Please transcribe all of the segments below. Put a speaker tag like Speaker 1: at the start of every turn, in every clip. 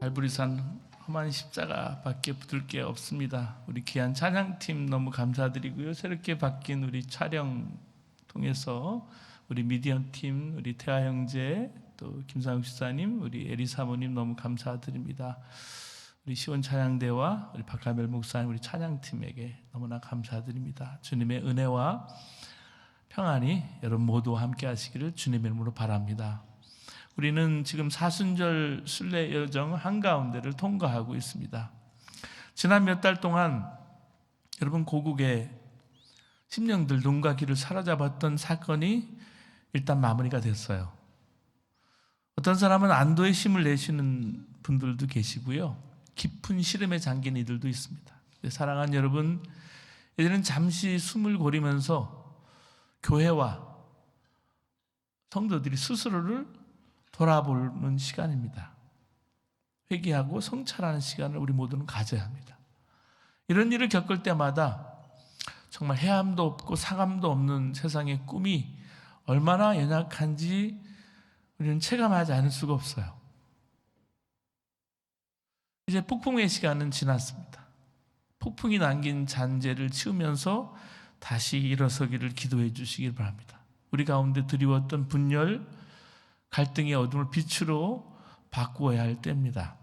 Speaker 1: 갈보리산 험한 십자가밖에 붙을 게 없습니다. 우리 귀한 찬양팀 너무 감사드리고요. 새롭게 바뀐 우리 촬영 통해서 우리 미디어팀, 우리 태아 형제, 또 김상욱 집사님, 우리 에리 사모님 너무 감사드립니다. 우리 시원 찬양대와 우리 박하멜 목사님, 우리 찬양팀에게 너무나 감사드립니다. 주님의 은혜와 평안이 여러분 모두와 함께 하시기를 주님의 이름으로 바랍니다. 우리는 지금 사순절 순례 여정 한가운데를 통과하고 있습니다. 지난 몇 달 동안 여러분 고국의 심령들 눈과 귀를 사로잡았던 사건이 일단 마무리가 됐어요. 어떤 사람은 안도의 힘을 내쉬는 분들도 계시고요, 깊은 시름에 잠긴 이들도 있습니다. 사랑하는 여러분, 이제는 잠시 숨을 고르면서 교회와 성도들이 스스로를 돌아보는 시간입니다. 회개하고 성찰하는 시간을 우리 모두는 가져야 합니다. 이런 일을 겪을 때마다 정말 해함도 없고 상함도 없는 세상의 꿈이 얼마나 연약한지 우리는 체감하지 않을 수가 없어요. 이제 폭풍의 시간은 지났습니다. 폭풍이 남긴 잔재를 치우면서 다시 일어서기를 기도해 주시길 바랍니다. 우리 가운데 드리웠던 분열, 갈등의 어둠을 빛으로 바꾸어야 할 때입니다.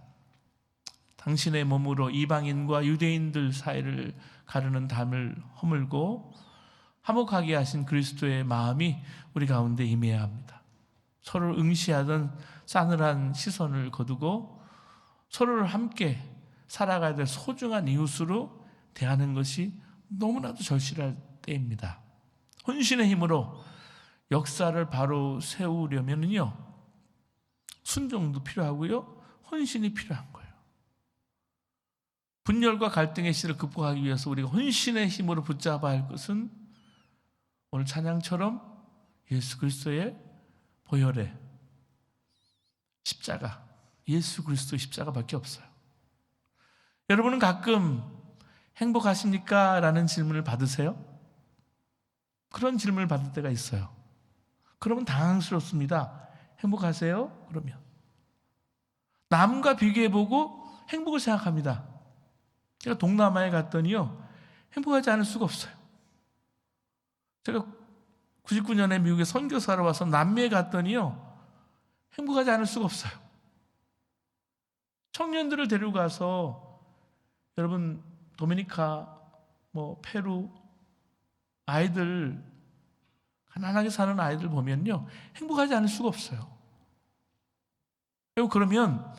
Speaker 1: 당신의 몸으로 이방인과 유대인들 사이를 가르는 담을 허물고 화목하게 하신 그리스도의 마음이 우리 가운데 임해야 합니다. 서로를 응시하던 싸늘한 시선을 거두고 서로를 함께 살아가야 될 소중한 이웃으로 대하는 것이 너무나도 절실할 때입니다. 혼신의 힘으로 역사를 바로 세우려면요, 순종도 필요하고요, 혼신이 필요한 거예요. 분열과 갈등의 시를 극복하기 위해서 우리가 혼신의 힘으로 붙잡아야 할 것은 오늘 찬양처럼 예수 그리스도의 보혈의 십자가, 예수 그리스도의 십자가밖에 없어요. 여러분은 가끔 행복하십니까? 라는 질문을 받으세요? 그런 질문을 받을 때가 있어요. 그러면 당황스럽습니다. 행복하세요? 그러면 남과 비교해보고 행복을 생각합니다. 제가 동남아에 갔더니요, 행복하지 않을 수가 없어요. 제가 99년에 미국에 선교사로 와서 남미에 갔더니요, 행복하지 않을 수가 없어요. 청년들을 데리고 가서 여러분 도미니카, 페루 아이들, 가난하게 사는 아이들 보면요, 행복하지 않을 수가 없어요. 그리고 그러면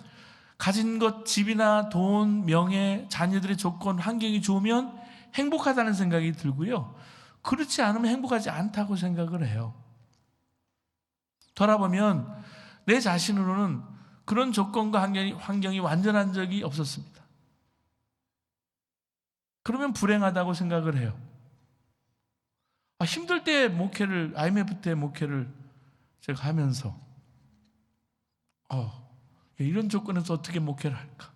Speaker 1: 가진 것, 집이나 돈, 명예, 자녀들의 조건, 환경이 좋으면 행복하다는 생각이 들고요, 그렇지 않으면 행복하지 않다고 생각을 해요. 돌아보면 내 자신으로는 그런 조건과 환경이 완전한 적이 없었습니다. 그러면 불행하다고 생각을 해요. 힘들 때 목회를, IMF 때 목회를 제가 하면서 이런 조건에서 어떻게 목회를 할까?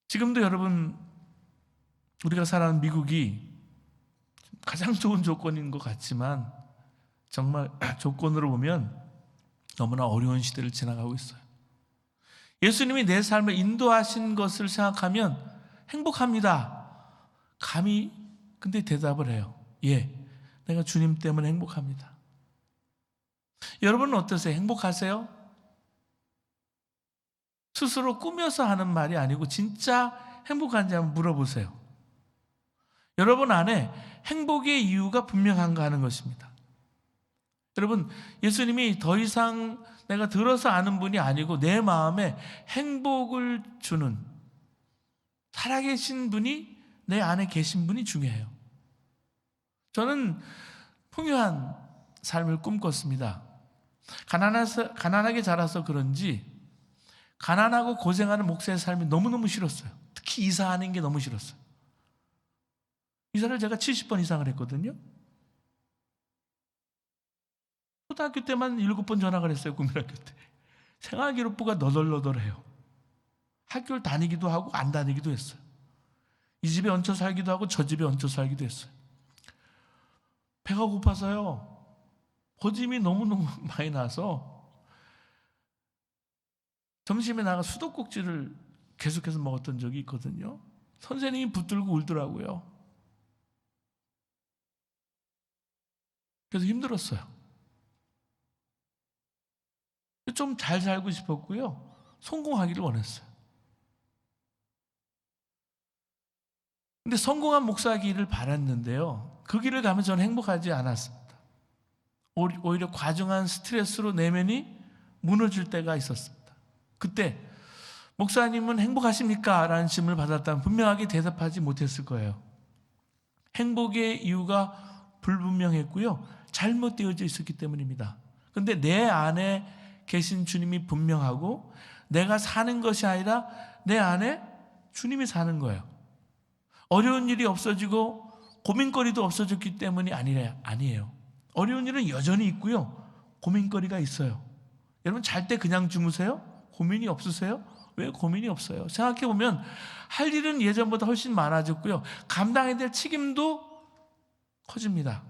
Speaker 1: 지금도 여러분 우리가 살아가는 미국이 가장 좋은 조건인 것 같지만 정말 조건으로 보면 너무나 어려운 시대를 지나가고 있어요. 예수님이 내 삶을 인도하신 것을 생각하면 행복합니다. 감히 근데 대답을 해요. 예, 내가 주님 때문에 행복합니다. 여러분은 어떠세요? 행복하세요? 스스로 꾸며서 하는 말이 아니고 진짜 행복한지 한번 물어보세요. 여러분 안에 행복의 이유가 분명한가 하는 것입니다. 여러분, 예수님이 더 이상 내가 들어서 아는 분이 아니고 내 마음에 행복을 주는 살아계신 분이, 내 안에 계신 분이 중요해요. 저는 풍요한 삶을 꿈꿨습니다. 가난하게 자라서 그런지 가난하고 고생하는 목사의 삶이 너무너무 싫었어요. 특히 이사하는 게 너무 싫었어요. 이사를 제가 70번 이상을 했거든요. 초등학교 때만 7번 전학을 했어요. 국민학교 때. 생활기록부가 너덜너덜해요. 학교를 다니기도 하고 안 다니기도 했어요. 이 집에 얹혀 살기도 하고 저 집에 얹혀 살기도 했어요. 배가 고파서요, 거짐이 너무너무 많이 나서 점심에 나가 수도꼭지를 계속해서 먹었던 적이 있거든요. 선생님이 붙들고 울더라고요. 그래서 힘들었어요. 좀 잘 살고 싶었고요. 성공하기를 원했어요. 근데 성공한 목사기를 바랐는데요. 그 길을 가면 저는 행복하지 않았습니다. 오히려 과중한 스트레스로 내면이 무너질 때가 있었습니다. 그때 목사님은 행복하십니까? 라는 질문을 받았다면 분명하게 대답하지 못했을 거예요. 행복의 이유가 불분명했고요. 잘못되어져 있었기 때문입니다. 그런데 내 안에 계신 주님이 분명하고 내가 사는 것이 아니라 내 안에 주님이 사는 거예요. 어려운 일이 없어지고 고민거리도 없어졌기 때문이 아니에요. 어려운 일은 여전히 있고요. 고민거리가 있어요. 여러분 잘 때 그냥 주무세요? 고민이 없으세요? 왜 고민이 없어요? 생각해보면 할 일은 예전보다 훨씬 많아졌고요. 감당해야 될 책임도 커집니다.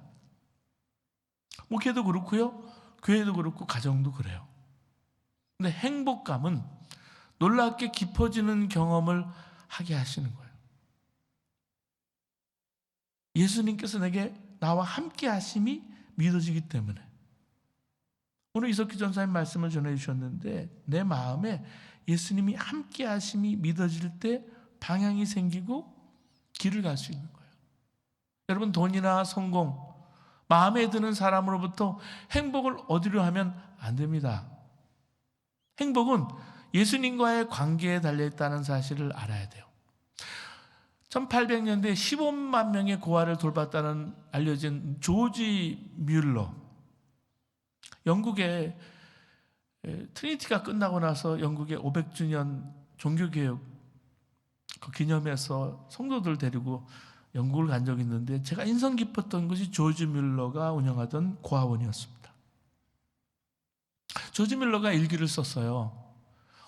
Speaker 1: 목회도 그렇고요. 교회도 그렇고 가정도 그래요. 근데 행복감은 놀랍게 깊어지는 경험을 하게 하시는 거예요. 예수님께서 내게 나와 함께 하심이 믿어지기 때문에. 오늘 이석기 전사님 말씀을 전해주셨는데 내 마음에 예수님이 함께 하심이 믿어질 때 방향이 생기고 길을 갈 수 있는 거예요. 여러분 돈이나 성공, 마음에 드는 사람으로부터 행복을 얻으려 하면 안 됩니다. 행복은 예수님과의 관계에 달려있다는 사실을 알아야 돼요. 1800년대에 15만 명의 고아를 돌봤다는 알려진 조지 뮬러, 영국의 트리니티가 끝나고 나서 영국의 500주년 종교개혁 그 기념해서 성도들 데리고 영국을 간 적이 있는데 제가 인상 깊었던 것이 조지 뮬러가 운영하던 고아원이었습니다. 조지 뮬러가 일기를 썼어요.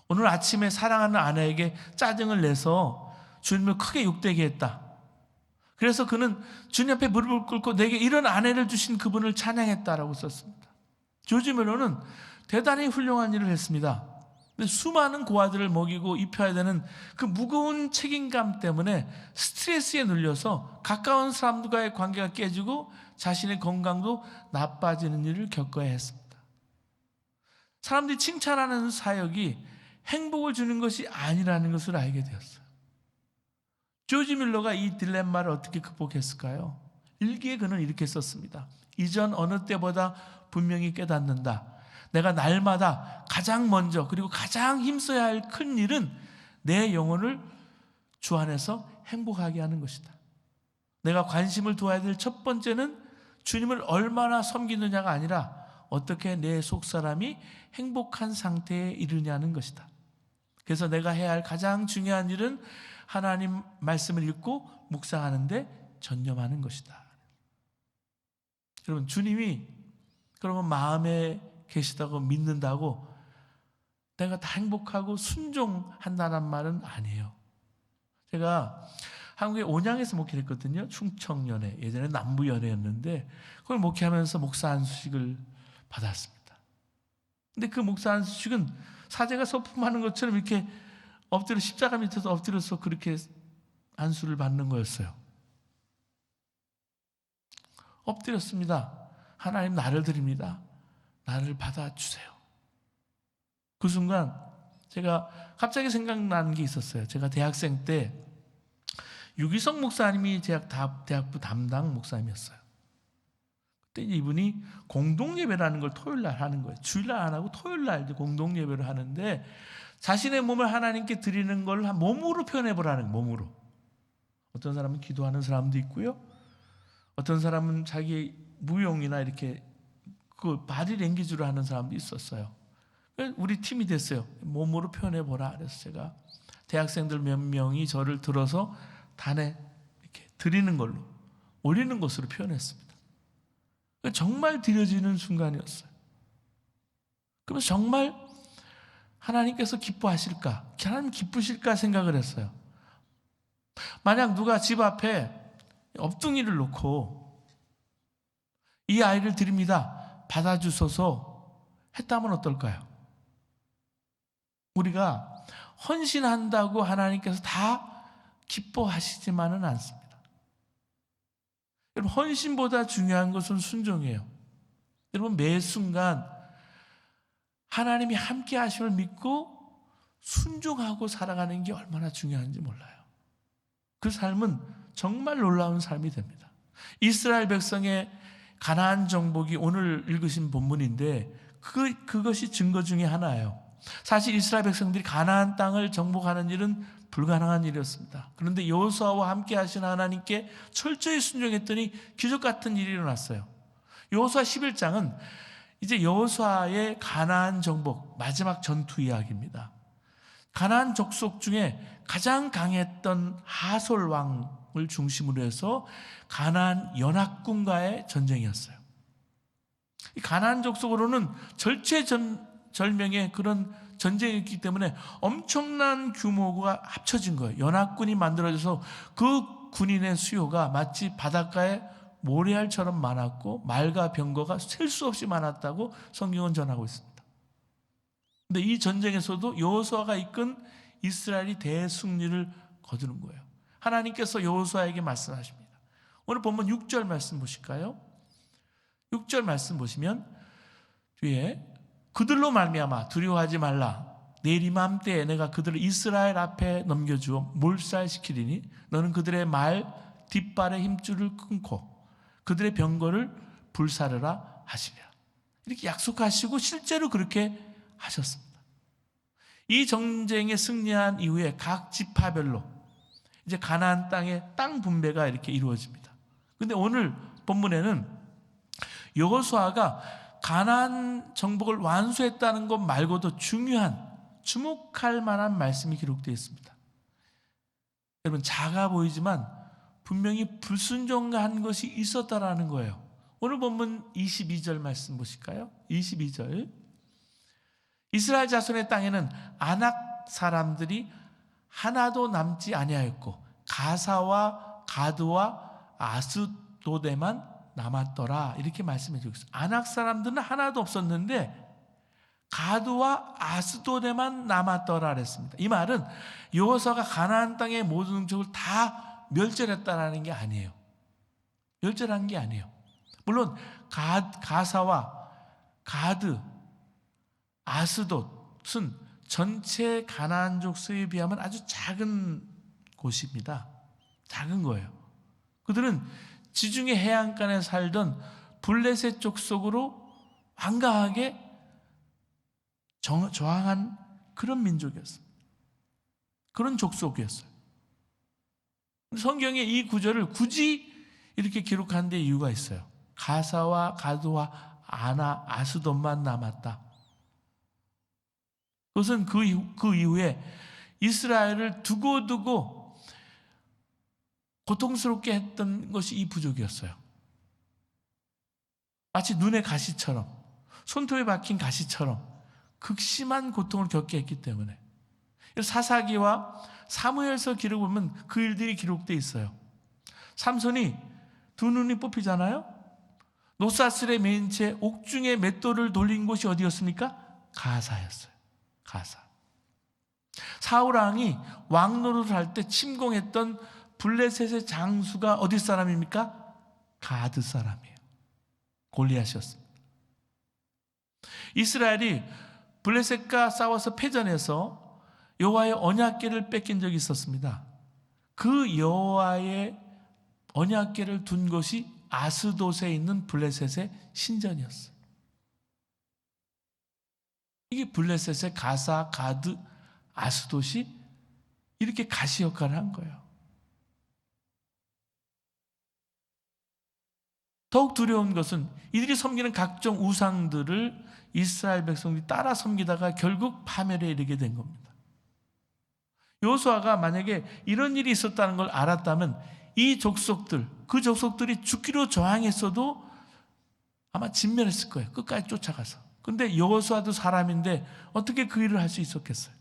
Speaker 1: 오늘 아침에 사랑하는 아내에게 짜증을 내서 주님을 크게 욕되게 했다. 그래서 그는 주님 앞에 무릎을 꿇고 내게 이런 아내를 주신 그분을 찬양했다라고 썼습니다. 조지 뮬러는 대단히 훌륭한 일을 했습니다. 근데 수많은 고아들을 먹이고 입혀야 되는 그 무거운 책임감 때문에 스트레스에 눌려서 가까운 사람들과의 관계가 깨지고 자신의 건강도 나빠지는 일을 겪어야 했습니다. 사람들이 칭찬하는 사역이 행복을 주는 것이 아니라는 것을 알게 되었어요. 조지 뮬러가 이 딜레마를 어떻게 극복했을까요? 일기에 그는 이렇게 썼습니다. 이전 어느 때보다 분명히 깨닫는다. 내가 날마다 가장 먼저 그리고 가장 힘써야 할 큰 일은 내 영혼을 주 안에서 행복하게 하는 것이다. 내가 관심을 두어야 될 첫 번째는 주님을 얼마나 섬기느냐가 아니라 어떻게 내 속사람이 행복한 상태에 이르냐는 것이다. 그래서 내가 해야 할 가장 중요한 일은 하나님 말씀을 읽고 묵상하는 데 전념하는 것이다. 여러분 주님이 그러면 마음에 계시다고 믿는다고 내가 다 행복하고 순종한다는 말은 아니에요. 제가 한국의 온양에서 목회를 했거든요. 충청연회, 예전에 남부연회였는데 그걸 목회하면서 목사 안수식을 받았습니다. 근데 그 목사 안수식은 사제가 서품하는 것처럼 이렇게 엎드려 십자가 밑에서 엎드려서 그렇게 안수를 받는 거였어요. 엎드렸습니다. 하나님 나를 드립니다. 나를 받아주세요. 그 순간 제가 갑자기 생각나는 게 있었어요. 제가 대학생 때 유기성 목사님이 대학부 담당 목사님이었어요. 그때 이분이 공동예배라는 걸 토요일날 하는 거예요. 주일날 안 하고 토요일날 공동예배를 하는데 자신의 몸을 하나님께 드리는 걸 몸으로 표현해보라는 거예요. 몸으로. 어떤 사람은 기도하는 사람도 있고요. 어떤 사람은 자기 무용이나 이렇게 그 바디 랭귀지로 하는 사람도 있었어요. 우리 팀이 됐어요. 몸으로 표현해보라. 그래서 제가 대학생들 몇 명이 저를 들어서 단에 이렇게 드리는 걸로 올리는 것으로 표현했습니다. 정말 드려지는 순간이었어요. 그러면서 정말 하나님께서 기뻐하실까? 하나님 기쁘실까 생각을 했어요. 만약 누가 집 앞에 업둥이를 놓고 이 아이를 드립니다. 받아주소서 했다면 어떨까요? 우리가 헌신한다고 하나님께서 다 기뻐하시지만은 않습니다. 여러분, 헌신보다 중요한 것은 순종이에요. 여러분, 매 순간 하나님이 함께 하심을 믿고 순종하고 살아가는 게 얼마나 중요한지 몰라요. 그 삶은 정말 놀라운 삶이 됩니다. 이스라엘 백성의 가나안 정복이 오늘 읽으신 본문인데 그것이 증거 중에 하나예요. 사실 이스라엘 백성들이 가나안 땅을 정복하는 일은 불가능한 일이었습니다. 그런데 여호수아와 함께 하신 하나님께 철저히 순종했더니 기적 같은 일이 일어났어요. 여호수아 11장은 이제 여호수아의 가나안 정복 마지막 전투 이야기입니다. 가나안 족속 중에 가장 강했던 하솔 왕을 중심으로 해서 가나안 연합군과의 전쟁이었어요. 이 가나안 족속으로는 절체절명의 그런 전쟁이었기 때문에 엄청난 규모가 합쳐진 거예요. 연합군이 만들어져서 그 군인의 수요가 마치 바닷가에 모래알처럼 많았고 말과 병거가 셀 수 없이 많았다고 성경은 전하고 있습니다. 근데 이 전쟁에서도 여호수아가 이끈 이스라엘이 대승리를 거두는 거예요. 하나님께서 여호수아에게 말씀하십니다. 오늘 본문 6절 말씀 보실까요? 6절 말씀 보시면 뒤에 그들로 말미암아 두려워하지 말라. 내일 이맘때에 내가 그들을 이스라엘 앞에 넘겨주어 몰살시키리니 너는 그들의 말 뒷발의 힘줄을 끊고 그들의 병거를 불사르라 하시랴. 이렇게 약속하시고 실제로 그렇게 하셨습니다. 이 전쟁에 승리한 이후에 각 지파별로 이제 가나안 땅의 땅 분배가 이렇게 이루어집니다. 그런데 오늘 본문에는 여호수아가 가나안 정복을 완수했다는 것 말고도 중요한 주목할 만한 말씀이 기록되어 있습니다. 여러분, 작아 보이지만 분명히 불순종한 것이 있었다라는 거예요. 오늘 본문 22절 말씀 보실까요? 22절. 이스라엘 자손의 땅에는 아낙 사람들이 하나도 남지 아니하였고 가사와 가드와 아스도데만 남았더라. 이렇게 말씀해 주고 있어요. 아낙 사람들은 하나도 없었는데 가드와 아스도데만 남았더라 그랬습니다. 이 말은 여호수아가 가나안 땅의 모든 응적을 다 멸절했다라는 게 아니에요. 멸절한 게 아니에요. 물론 가사와 가드, 아스돗은 전체 가나안족 수에 비하면 아주 작은 곳입니다. 작은 거예요. 그들은 지중해 해안가에 살던 블레셋 족속으로 완강하게 저항한 그런 민족이었어요. 그런 족속이었어요. 성경에 이 구절을 굳이 이렇게 기록한 데 이유가 있어요. 가사와 가드와 아스돗만 남았다. 그것은 그 이후에 이스라엘을 두고두고 고통스럽게 했던 것이 이 부족이었어요. 마치 눈의 가시처럼, 손톱에 박힌 가시처럼 극심한 고통을 겪게 했기 때문에. 사사기와 사무엘서 기록을 보면 그 일들이 기록되어 있어요. 삼손이 두 눈이 뽑히잖아요. 노사슬에 매인 채 옥중에 맷돌을 돌린 곳이 어디였습니까? 가사였어요. 가사. 사울왕이 왕노릇을 할 때 침공했던 블레셋의 장수가 어디 사람입니까? 가드 사람이에요. 골리앗이었습니다. 이스라엘이 블레셋과 싸워서 패전해서 여호와의 언약궤를 뺏긴 적이 있었습니다. 그 여호와의 언약궤를 둔 곳이 아스돗에 있는 블레셋의 신전이었어요. 이게 블레셋의 가사, 가드, 아스돗이 이렇게 가시 역할을 한 거예요. 더욱 두려운 것은 이들이 섬기는 각종 우상들을 이스라엘 백성들이 따라 섬기다가 결국 파멸에 이르게 된 겁니다. 여호수아가 만약에 이런 일이 있었다는 걸 알았다면 이 족속들, 그 족속들이 죽기로 저항했어도 아마 진멸했을 거예요. 끝까지 쫓아가서. 그런데 여호수아도 사람인데 어떻게 그 일을 할 수 있었겠어요?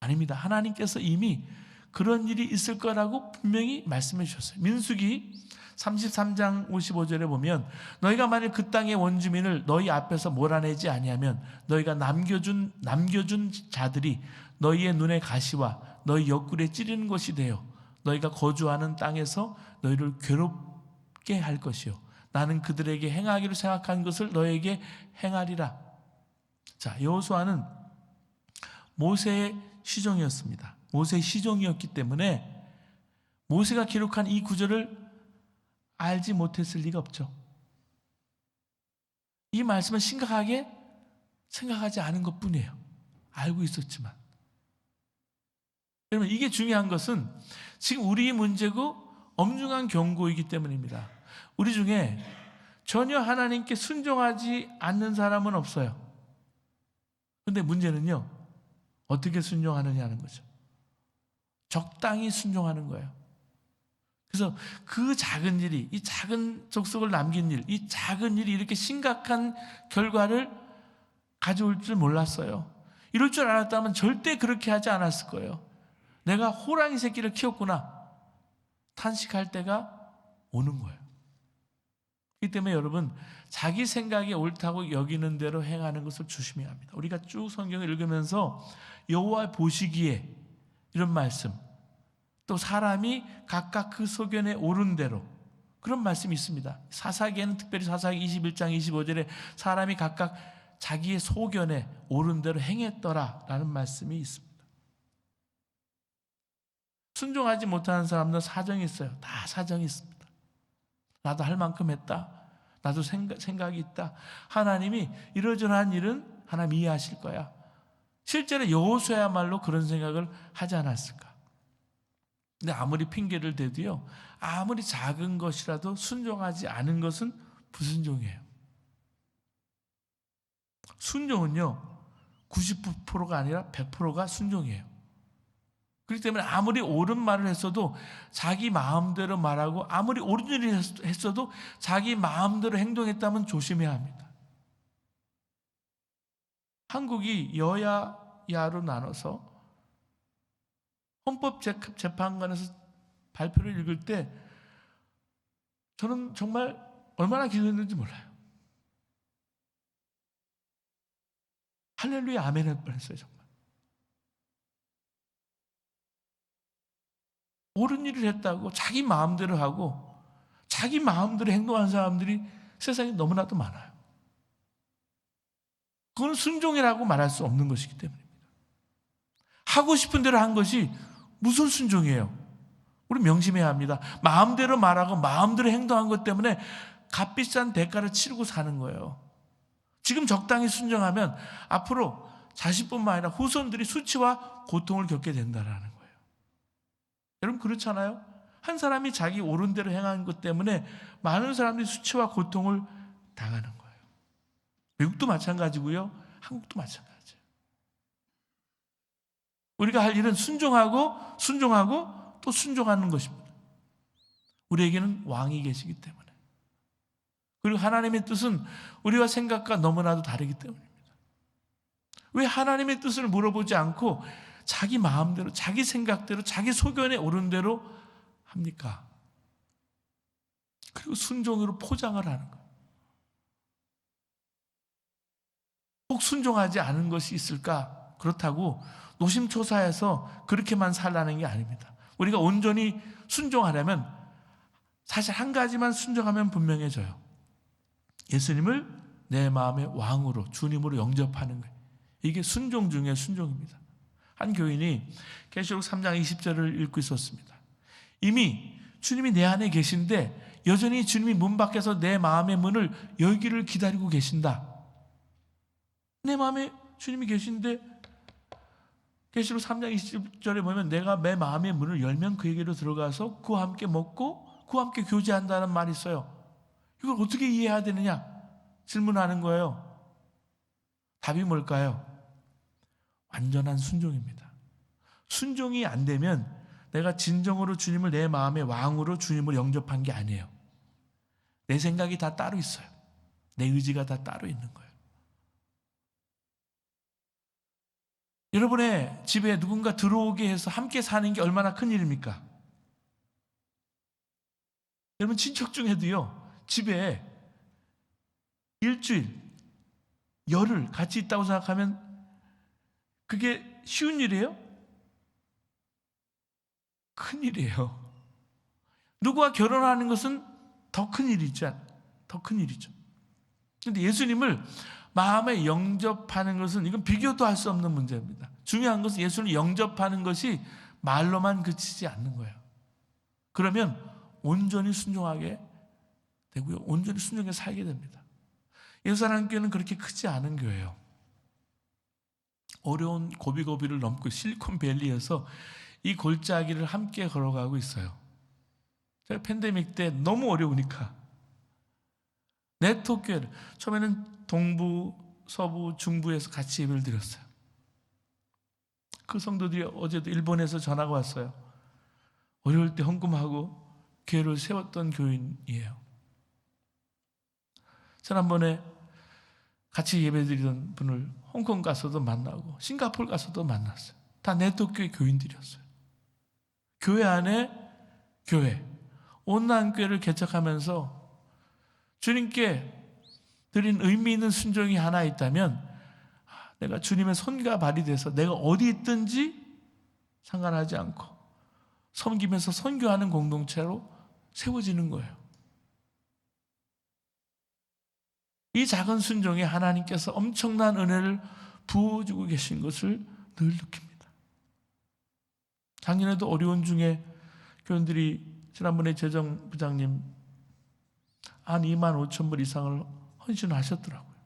Speaker 1: 아닙니다. 하나님께서 이미 그런 일이 있을 거라고 분명히 말씀해 주셨어요. 민수기 33장 55절에 보면 너희가 만일 그 땅의 원주민을 너희 앞에서 몰아내지 아니하면 너희가 남겨준 자들이 너희의 눈에 가시와 너희 옆구리에 찌르는 것이 되어 너희가 거주하는 땅에서 너희를 괴롭게 할 것이요 나는 그들에게 행하기로 생각한 것을 너희에게 행하리라. 자, 여호수아는 모세의 시종이었습니다. 모세의 시종이었기 때문에 모세가 기록한 이 구절을 알지 못했을 리가 없죠. 이 말씀은 심각하게 생각하지 않은 것뿐이에요. 알고 있었지만. 여러분, 이게 중요한 것은 지금 우리의 문제고 엄중한 경고이기 때문입니다. 우리 중에 전혀 하나님께 순종하지 않는 사람은 없어요. 그런데 문제는요, 어떻게 순종하느냐는 거죠. 적당히 순종하는 거예요. 그래서 그 작은 일이, 이 작은 족속을 남긴 일, 이 작은 일이 이렇게 심각한 결과를 가져올 줄 몰랐어요. 이럴 줄 알았다면 절대 그렇게 하지 않았을 거예요. 내가 호랑이 새끼를 키웠구나 탄식할 때가 오는 거예요. 그렇기 때문에 여러분, 자기 생각이 옳다고 여기는 대로 행하는 것을 조심해야 합니다. 우리가 쭉 성경을 읽으면서 여호와 보시기에 이런 말씀, 또 사람이 각각 그 소견에 옳은 대로 그런 말씀이 있습니다. 사사기에는 특별히 사사기 21장 25절에 사람이 각각 자기의 소견에 옳은 대로 행했더라라는 말씀이 있습니다. 순종하지 못하는 사람들은 사정이 있어요. 다 사정이 있습니다. 나도 할 만큼 했다. 나도 생각이 있다. 하나님이 이러저러한 일은 하나님 이해하실 거야. 실제로 여호수아야말로 그런 생각을 하지 않았을까? 근데 아무리 핑계를 대도요, 아무리 작은 것이라도 순종하지 않은 것은 불순종이에요. 순종은요 90%가 아니라 100%가 순종이에요. 그렇기 때문에 아무리 옳은 말을 했어도 자기 마음대로 말하고 아무리 옳은 일을 했어도 자기 마음대로 행동했다면 조심해야 합니다. 한국이 여야야로 나눠서 헌법재판관에서 발표를 읽을 때 저는 정말 얼마나 기도했는지 몰라요. 할렐루야 아멘 할 뻔했어요. 정말 옳은 일을 했다고 자기 마음대로 하고 자기 마음대로 행동하는 사람들이 세상에 너무나도 많아요. 그건 순종이라고 말할 수 없는 것이기 때문입니다. 하고 싶은 대로 한 것이 무슨 순종이에요? 우리 명심해야 합니다. 마음대로 말하고 마음대로 행동한 것 때문에 값비싼 대가를 치르고 사는 거예요. 지금 적당히 순종하면 앞으로 자식뿐만 아니라 후손들이 수치와 고통을 겪게 된다는 거예요. 여러분 그렇잖아요? 한 사람이 자기 옳은 대로 행한 것 때문에 많은 사람들이 수치와 고통을 당하는 거예요. 미국도 마찬가지고요. 한국도 마찬가지예요. 우리가 할 일은 순종하고 또 순종하는 것입니다. 우리에게는 왕이 계시기 때문에. 그리고 하나님의 뜻은 우리와 생각과 너무나도 다르기 때문입니다. 왜 하나님의 뜻을 물어보지 않고 자기 마음대로, 자기 생각대로, 자기 소견에 옳은 대로 합니까? 그리고 순종으로 포장을 하는 거예요. 꼭 순종하지 않은 것이 있을까? 그렇다고 노심초사해서 그렇게만 살라는 게 아닙니다. 우리가 온전히 순종하려면 사실 한 가지만 순종하면 분명해져요. 예수님을 내 마음의 왕으로, 주님으로 영접하는 거예요. 이게 순종 중에 순종입니다. 한 교인이 계시록 3장 20절을 읽고 있었습니다. 이미 주님이 내 안에 계신데 여전히 주님이 문 밖에서 내 마음의 문을 열기를 기다리고 계신다. 내 마음에 주님이 계신데 계시록 3장 20절에 보면 내가 내 마음의 문을 열면 그에게로 들어가서 그와 함께 먹고 그와 함께 교제한다는 말이 있어요. 이걸 어떻게 이해해야 되느냐? 질문하는 거예요. 답이 뭘까요? 완전한 순종입니다. 순종이 안 되면 내가 진정으로 주님을 내 마음의 왕으로 주님을 영접한 게 아니에요. 내 생각이 다 따로 있어요. 내 의지가 다 따로 있는 거예요. 여러분의 집에 누군가 들어오게 해서 함께 사는 게 얼마나 큰 일입니까? 여러분 친척 중에도요, 집에 일주일, 열흘 같이 있다고 생각하면 그게 쉬운 일이에요? 큰일이에요. 누구와 결혼하는 것은 더 큰 일이죠. 더 큰 일이죠. 그런데 예수님을 마음에 영접하는 것은 이건 비교도 할 수 없는 문제입니다. 중요한 것은 예수를 영접하는 것이 말로만 그치지 않는 거예요. 그러면 온전히 순종하게 되고요, 온전히 순종해 살게 됩니다. 예수사랑 교회는 그렇게 크지 않은 교회예요. 어려운 고비고비를 넘고 실리콘밸리에서 이 골짜기를 함께 걸어가고 있어요. 제가 팬데믹 때 너무 어려우니까 네트워크 교회를 처음에는 동부, 서부, 중부에서 같이 예배를 드렸어요. 그 성도들이 어제도 일본에서 전화가 왔어요. 어려울 때 헌금하고 교회를 세웠던 교인이에요. 지난번에 같이 예배드리던 분을 홍콩 가서도 만나고 싱가포르 가서도 만났어요. 다 네트워크의 교인들이었어요. 교회 안에 교회, 온라인 교회를 개척하면서 주님께 드린 의미 있는 순종이 하나 있다면, 내가 주님의 손과 발이 돼서 내가 어디 있든지 상관하지 않고 섬기면서 선교하는 공동체로 세워지는 거예요. 이 작은 순종에 하나님께서 엄청난 은혜를 부어주고 계신 것을 늘 느낍니다. 작년에도 어려운 중에 교인들이 지난번에 재정부장님 한 25,000불 이상을 헌신하셨더라고요.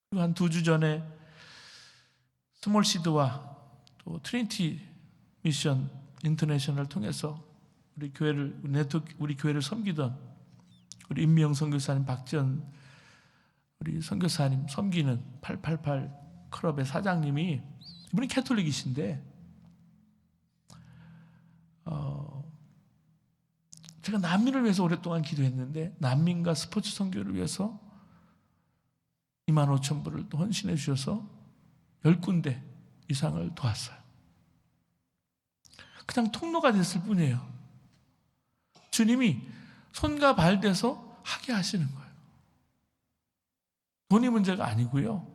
Speaker 1: 그리고 한 2주 전에 스몰시드와 또 트리니티 미션 인터내셔널을 통해서 우리 교회를, 우리 교회를 섬기던 우리 임미영 선교사님, 박지연 우리 선교사님 섬기는 888 클럽의 사장님이, 이분이 캐톨릭이신데 제가 난민을 위해서 오랫동안 기도했는데 난민과 스포츠 선교를 위해서 25,000불을 또 헌신해 주셔서 10군데 이상을 도왔어요. 그냥 통로가 됐을 뿐이에요. 주님이 손과 발 대서 하게 하시는 거예요. 돈이 문제가 아니고요,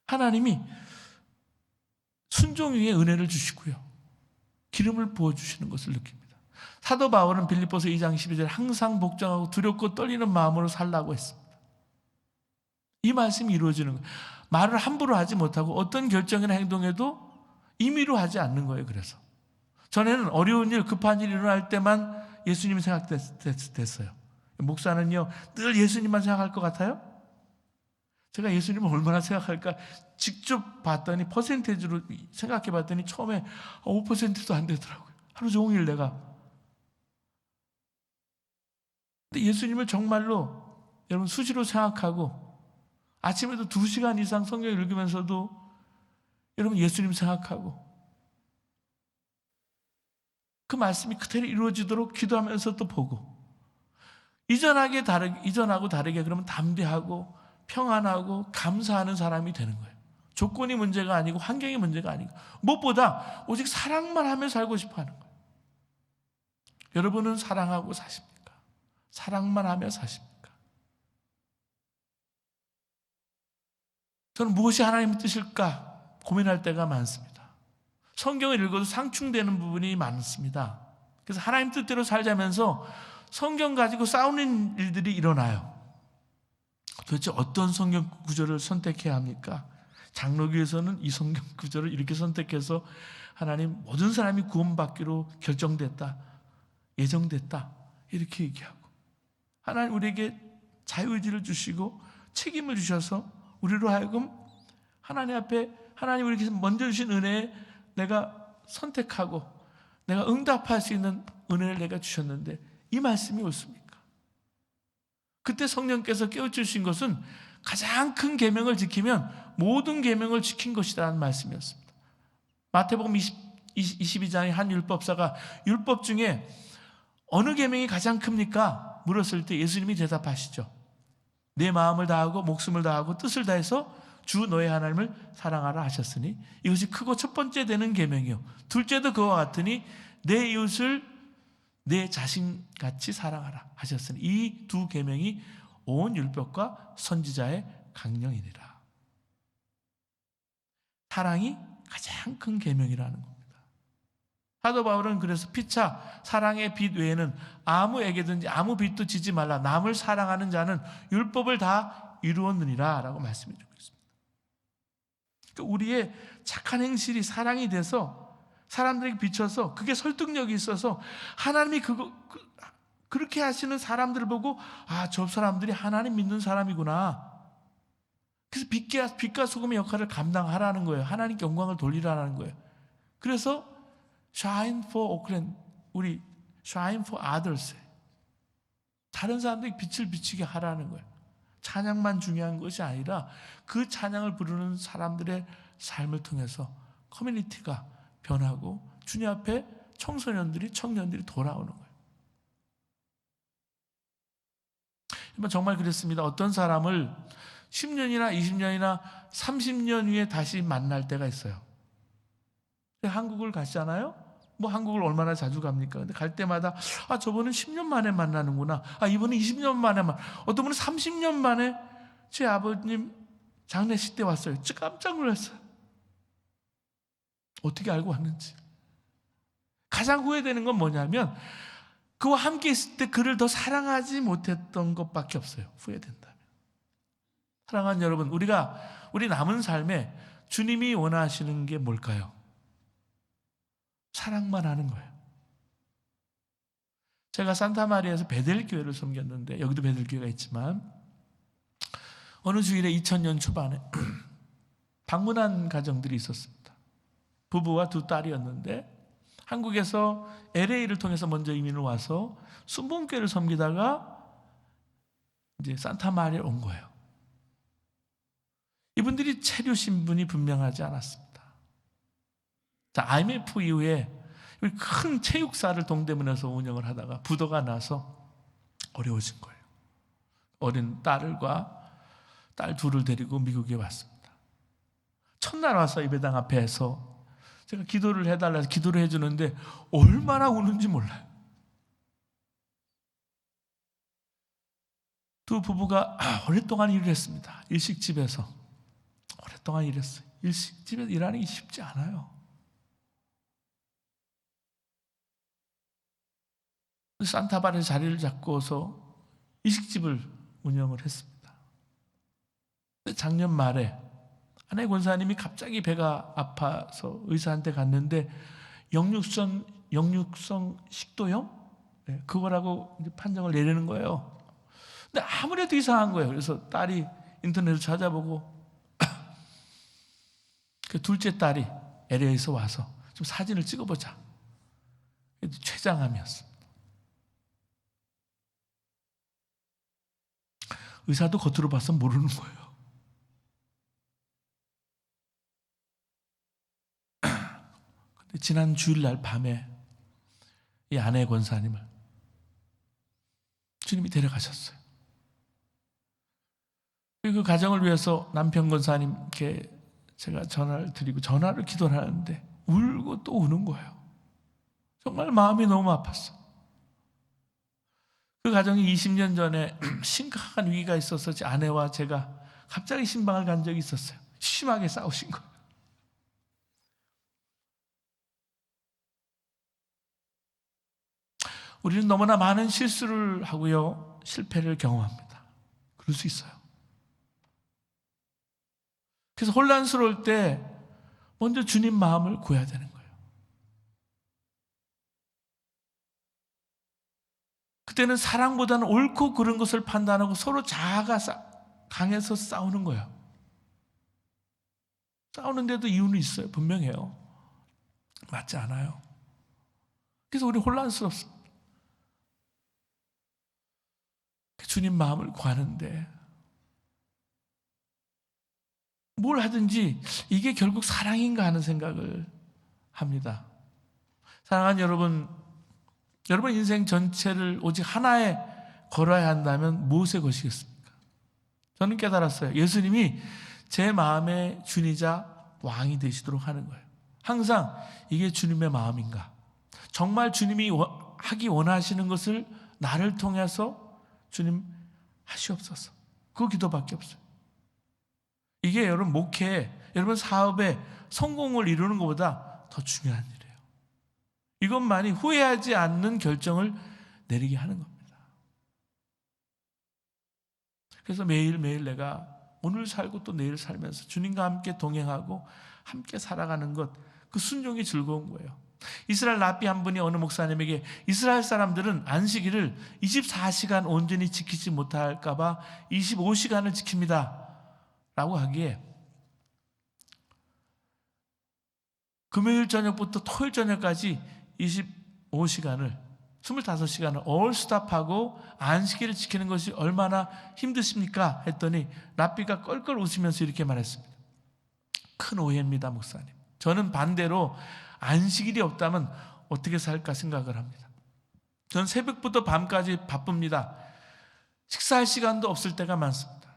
Speaker 1: 하나님이 순종 위에 은혜를 주시고요, 기름을 부어주시는 것을 느낍니다. 사도 바울은 빌립보서 2장 12절에 항상 복종하고 두렵고 떨리는 마음으로 살라고 했습니다. 이 말씀이 이루어지는 거예요. 말을 함부로 하지 못하고 어떤 결정이나 행동에도 임의로 하지 않는 거예요. 그래서 전에는 어려운 일, 급한 일이 일어날 때만 예수님이 생각됐어요. 목사는요, 늘 예수님만 생각할 것 같아요? 제가 예수님을 얼마나 생각할까 직접 봤더니, 퍼센테이지로 생각해 봤더니 처음에 5%도 안 되더라고요. 하루 종일 내가. 근데 예수님을 정말로 여러분 수시로 생각하고 아침에도 2시간 이상 성경 읽으면서도 여러분 예수님 생각하고 그 말씀이 그대로 이루어지도록 기도하면서 또 보고, 이전하고 다르게 그러면 담대하고 평안하고 감사하는 사람이 되는 거예요. 조건이 문제가 아니고 환경이 문제가 아니고 무엇보다 오직 사랑만 하며 살고 싶어 하는 거예요. 여러분은 사랑하고 사십니까? 사랑만 하며 사십니까? 저는 무엇이 하나님의 뜻일까 고민할 때가 많습니다. 성경을 읽어도 상충되는 부분이 많습니다. 그래서 하나님 뜻대로 살자면서 성경 가지고 싸우는 일들이 일어나요. 도대체 어떤 성경 구절을 선택해야 합니까? 장로교에서는 이 성경 구절을 이렇게 선택해서 하나님 모든 사람이 구원받기로 결정됐다, 예정됐다, 이렇게 얘기하고, 하나님 우리에게 자유의지를 주시고 책임을 주셔서 우리로 하여금 하나님 앞에, 하나님 우리에게 먼저 주신 은혜에 내가 선택하고 내가 응답할 수 있는 은혜를 내가 주셨는데 이 말씀이 옳습니까? 그때 성령께서 깨우쳐주신 것은 가장 큰 계명을 지키면 모든 계명을 지킨 것이라는 말씀이었습니다. 마태복음 22장의 한 율법사가 율법 중에 어느 계명이 가장 큽니까? 물었을 때 예수님이 대답하시죠. 내 마음을 다하고 목숨을 다하고 뜻을 다해서 주 너의 하나님을 사랑하라 하셨으니 이것이 크고 첫 번째 되는 계명이요, 둘째도 그와 같으니 내 이웃을 내 자신같이 사랑하라 하셨으니 이 두 계명이 온 율법과 선지자의 강령이니라. 사랑이 가장 큰 계명이라는 겁니다. 사도 바울은 그래서 피차 사랑의 빛 외에는 아무에게든지 아무 빛도 지지 말라. 남을 사랑하는 자는 율법을 다 이루었느니라 라고 말씀해 주고 있습니다. 그러니까 우리의 착한 행실이 사랑이 돼서 사람들에게 비춰서 그게 설득력이 있어서 하나님이 그렇게 하시는 사람들을 보고 저 사람들이 하나님 믿는 사람이구나. 그래서 빛과 소금의 역할을 감당하라는 거예요. 하나님께 영광을 돌리라는 거예요. 그래서 shine for Oakland, 우리 shine for others, 다른 사람들에게 빛을 비치게 하라는 거예요. 찬양만 중요한 것이 아니라 그 찬양을 부르는 사람들의 삶을 통해서 커뮤니티가 변하고 주님 앞에 청년들이 돌아오는 거예요. 정말 그랬습니다. 어떤 사람을 10년이나 20년이나 30년 후에 다시 만날 때가 있어요. 한국을 가시잖아요. 한국을 얼마나 자주 갑니까? 근데 갈 때마다 저분은 10년 만에 만나는구나. 이분은 20년 만에 어떤 분은 30년 만에 제 아버님 장례식 때 왔어요. 깜짝 놀랐어요. 어떻게 알고 왔는지. 가장 후회되는 건 뭐냐면 그와 함께 있을 때 그를 더 사랑하지 못했던 것밖에 없어요. 후회된다면. 사랑하는 여러분, 우리 남은 삶에 주님이 원하시는 게 뭘까요? 사랑만 하는 거예요. 제가 산타마리아에서 베델 교회를 섬겼는데, 여기도 베델 교회가 있지만 어느 주일에 2000년 초반에 방문한 가정들이 있었습니다. 부부와 두 딸이었는데 한국에서 LA를 통해서 먼저 이민을 와서 순복음교회를 섬기다가 이제 산타마리아에 온 거예요. 이분들이 체류 신분이 분명하지 않았습니다. IMF 이후에 큰 체육사를 동대문에서 운영을 하다가 부도가 나서 어려워진 거예요. 어린 딸과 딸 둘을 데리고 미국에 왔습니다. 첫날 와서 예배당 앞에서 제가 기도를 해달라 해서 기도를 해주는데 얼마나 우는지 몰라요. 두 부부가 오랫동안 일을 했습니다. 일식집에서 오랫동안 일했어요. 일식집에서 일하는 게 쉽지 않아요. 산타바에 자리를 잡고서 일식집을 운영을 했습니다. 작년 말에 아내 권사님이 갑자기 배가 아파서 의사한테 갔는데 역류성 식도염? 그거라고 판정을 내리는 거예요. 근데 아무래도 이상한 거예요. 그래서 딸이 인터넷을 찾아보고 그 둘째 딸이 LA에서 와서 좀 사진을 찍어보자. 췌장암이었습니다. 의사도 겉으로 봐서 모르는 거예요. 근데 지난 주일날 밤에 이 아내 권사님을 주님이 데려가셨어요. 그 가정을 위해서 남편 권사님께 제가 전화를 드리고 전화를 기도를 하는데 울고 또 우는 거예요. 정말 마음이 너무 아팠어. 그 가정이 20년 전에 심각한 위기가 있어서 제 아내와 제가 갑자기 신방을 간 적이 있었어요. 심하게 싸우신 거예요. 우리는 너무나 많은 실수를 하고요, 실패를 경험합니다. 그럴 수 있어요. 그래서 혼란스러울 때 먼저 주님 마음을 구해야 되는 거예요. 그때는 사랑보다는 옳고 그른 것을 판단하고 서로 자아가 강해서 싸우는 거예요. 싸우는데도 이유는 있어요. 분명해요. 맞지 않아요. 그래서 우리 혼란스럽습니다. 주님 마음을 구하는데 뭘 하든지 이게 결국 사랑인가 하는 생각을 합니다. 사랑하는 여러분, 여러분 인생 전체를 오직 하나에 걸어야 한다면 무엇에 거시겠습니까? 저는 깨달았어요. 예수님이 제 마음의 주인이자 왕이 되시도록 하는 거예요. 항상 이게 주님의 마음인가? 정말 주님이 하기 원하시는 것을 나를 통해서 주님 하시옵소서. 그 기도밖에 없어요. 이게 여러분 목회, 여러분 사업에 성공을 이루는 것보다 더 중요한 일이에요. 이것만이 후회하지 않는 결정을 내리게 하는 겁니다. 그래서 매일매일 내가 오늘 살고 또 내일 살면서 주님과 함께 동행하고 함께 살아가는 것, 그 순종이 즐거운 거예요. 이스라엘 랍비 한 분이 어느 목사님에게 이스라엘 사람들은 안식일을 24시간 온전히 지키지 못할까 봐 25시간을 지킵니다 라고 하기에 금요일 저녁부터 토요일 저녁까지 25시간을 25시간을 올스탑하고 안식일을 지키는 것이 얼마나 힘드십니까? 했더니 랍비가 껄껄 웃으면서 이렇게 말했습니다. 큰 오해입니다, 목사님. 저는 반대로 안식일이 없다면 어떻게 살까 생각을 합니다. 저는 새벽부터 밤까지 바쁩니다. 식사할 시간도 없을 때가 많습니다.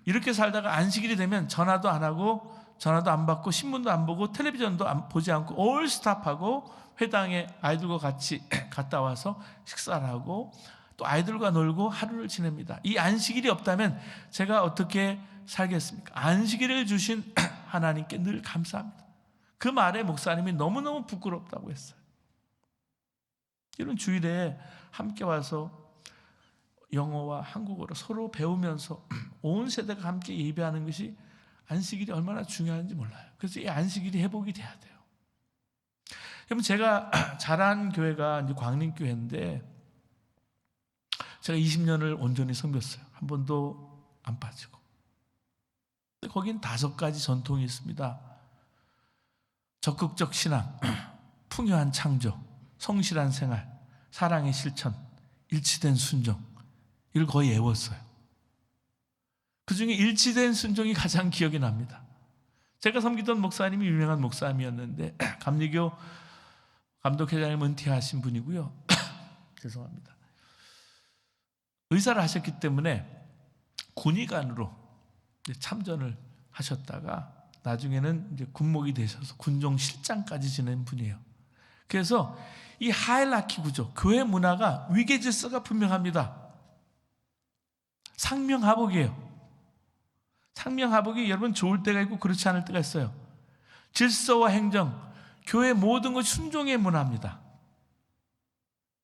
Speaker 1: 이렇게 살다가 안식일이 되면 전화도 안 하고 전화도 안 받고 신문도 안 보고 텔레비전도 보지 않고 올스탑하고 회당에 아이들과 같이 갔다 와서 식사를 하고 또 아이들과 놀고 하루를 지냅니다. 이 안식일이 없다면 제가 어떻게 살겠습니까? 안식일을 주신 하나님께 늘 감사합니다. 그 말에 목사님이 너무너무 부끄럽다고 했어요. 이런 주일에 함께 와서 영어와 한국어로 서로 배우면서 온 세대가 함께 예배하는 것이 안식일이 얼마나 중요한지 몰라요. 그래서 이 안식일이 회복이 돼야 돼요. 여러분, 제가 자란 교회가 이제 광림교회인데 제가 20년을 온전히 섬겼어요. 한 번도 안 빠지고. 근데 거긴 5가지 전통이 있습니다. 적극적 신앙, 풍요한 창조, 성실한 생활, 사랑의 실천, 일치된 순종. 이걸 거의 외웠어요. 그 중에 일치된 순종이 가장 기억이 납니다. 제가 섬기던 목사님이 유명한 목사님이었는데 감리교 감독회장님 은퇴하신 분이고요. 죄송합니다. 의사를 하셨기 때문에 군의관으로 참전을 하셨다가 나중에는 이제 군목이 되셔서 군종 실장까지 지낸 분이에요. 그래서 이 하이라키 구조, 교회 문화가 위계 질서가 분명합니다. 상명하복이에요. 상명하복이 여러분 좋을 때가 있고 그렇지 않을 때가 있어요. 질서와 행정, 교회 모든 것이 순종의 문화입니다.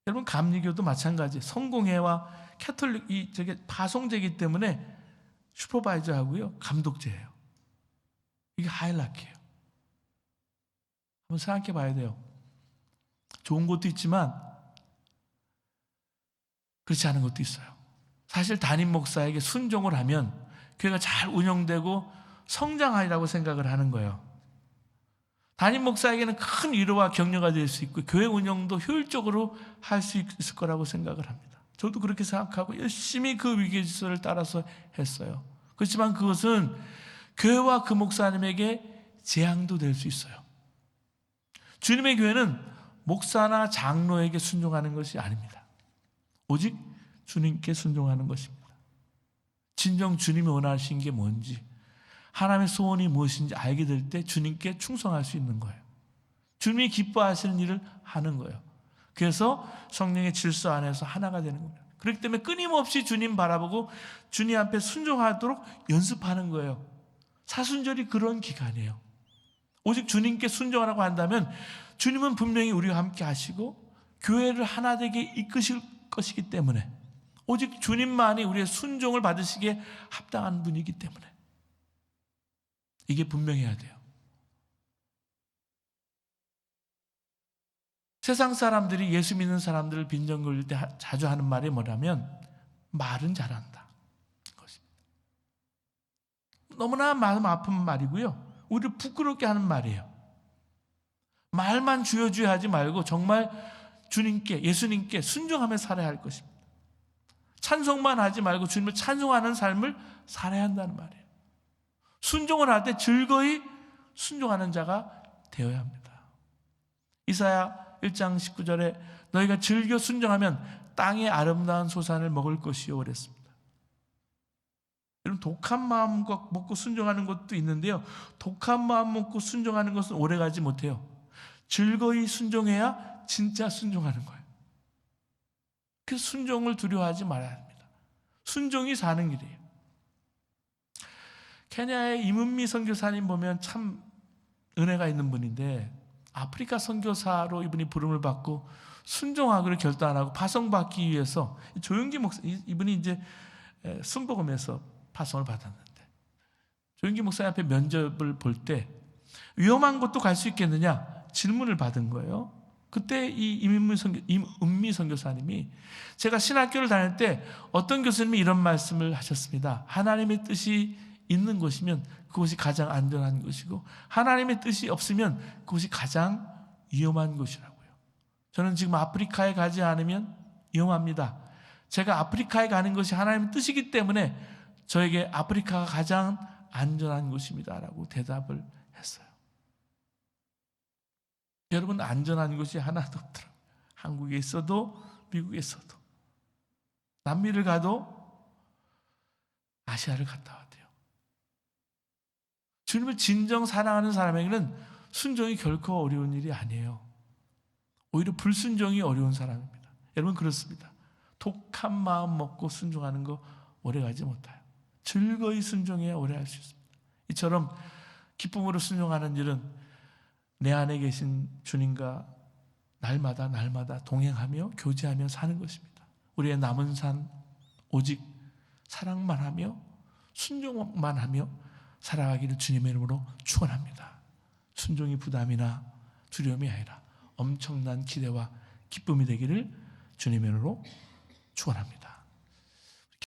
Speaker 1: 여러분 감리교도 마찬가지. 성공회와 캐톨릭 저게 파송제이기 때문에 슈퍼바이저하고요 감독제예요. 이게 하이라키예요. 한번 생각해 봐야 돼요. 좋은 것도 있지만 그렇지 않은 것도 있어요. 사실 담임 목사에게 순종을 하면 교회가 잘 운영되고 성장하리라고 생각을 하는 거예요. 담임 목사에게는 큰 위로와 격려가 될 수 있고 교회 운영도 효율적으로 할 수 있을 거라고 생각을 합니다. 저도 그렇게 생각하고 열심히 그 위계 질서를 따라서 했어요. 그렇지만 그것은 교회와 그 목사님에게 재앙도 될 수 있어요. 주님의 교회는 목사나 장로에게 순종하는 것이 아닙니다. 오직 주님께 순종하는 것입니다. 진정 주님이 원하시는 게 뭔지, 하나님의 소원이 무엇인지 알게 될 때 주님께 충성할 수 있는 거예요. 주님이 기뻐하시는 일을 하는 거예요. 그래서 성령의 질서 안에서 하나가 되는 겁니다. 그렇기 때문에 끊임없이 주님 바라보고 주님 앞에 순종하도록 연습하는 거예요. 사순절이 그런 기간이에요. 오직 주님께 순종하라고 한다면 주님은 분명히 우리와 함께 하시고 교회를 하나 되게 이끄실 것이기 때문에 오직 주님만이 우리의 순종을 받으시기에 합당한 분이기 때문에 이게 분명해야 돼요. 세상 사람들이 예수 믿는 사람들을 빈정거릴 때 자주 하는 말이 뭐냐면 말은 잘한다. 그것입니다. 너무나 마음 아픈 말이고요. 우리를 부끄럽게 하는 말이에요. 말만 주여주여 하지 말고 정말 주님께, 예수님께 순종하며 살아야 할 것입니다. 찬송만 하지 말고 주님을 찬송하는 삶을 살아야 한다는 말이에요. 순종을 할 때 즐거이 순종하는 자가 되어야 합니다. 이사야 1장 19절에 너희가 즐겨 순종하면 땅의 아름다운 소산을 먹을 것이요 그랬습니다. 여러분 독한 마음 먹고 순종하는 것도 있는데요. 독한 마음 먹고 순종하는 것은 오래가지 못해요. 즐거이 순종해야 진짜 순종하는 거예요. 그 순종을 두려워하지 말아야 합니다. 순종이 사는 길이에요. 케냐의 이문미 선교사님 보면 참 은혜가 있는 분인데, 아프리카 선교사로 이분이 부름을 받고 순종하기로 결단하고 파송받기 위해서 조용기 목사, 이분이 이제 순복음에서 파송을 받았는데, 조용기 목사님 앞에 면접을 볼 때 위험한 곳도 갈 수 있겠느냐 질문을 받은 거예요. 그때 이 이문미 선교사님이, 제가 신학교를 다닐 때 어떤 교수님이 이런 말씀을 하셨습니다. 하나님의 뜻이 있는 곳이면 그곳이 가장 안전한 곳이고, 하나님의 뜻이 없으면 그곳이 가장 위험한 곳이라고요. 저는 지금 아프리카에 가지 않으면 위험합니다. 제가 아프리카에 가는 것이 하나님의 뜻이기 때문에 저에게 아프리카가 가장 안전한 곳입니다 라고 대답을 했어요. 여러분, 안전한 곳이 하나도 없더라고요. 한국에 있어도 미국에 있어도, 남미를 가도 아시아를 갔다 와야 돼요. 주님을 진정 사랑하는 사람에게는 순종이 결코 어려운 일이 아니에요. 오히려 불순종이 어려운 사람입니다. 여러분, 그렇습니다. 독한 마음 먹고 순종하는 거 오래가지 못해요. 즐거이 순종해야 오래 할 수 있습니다. 이처럼 기쁨으로 순종하는 일은 내 안에 계신 주님과 날마다 동행하며 교제하며 사는 것입니다. 우리의 남은 산 오직 사랑만 하며 순종만 하며 살아가기를 주님의 이름으로 축원합니다. 순종이 부담이나 두려움이 아니라 엄청난 기대와 기쁨이 되기를 주님의 이름으로 축원합니다.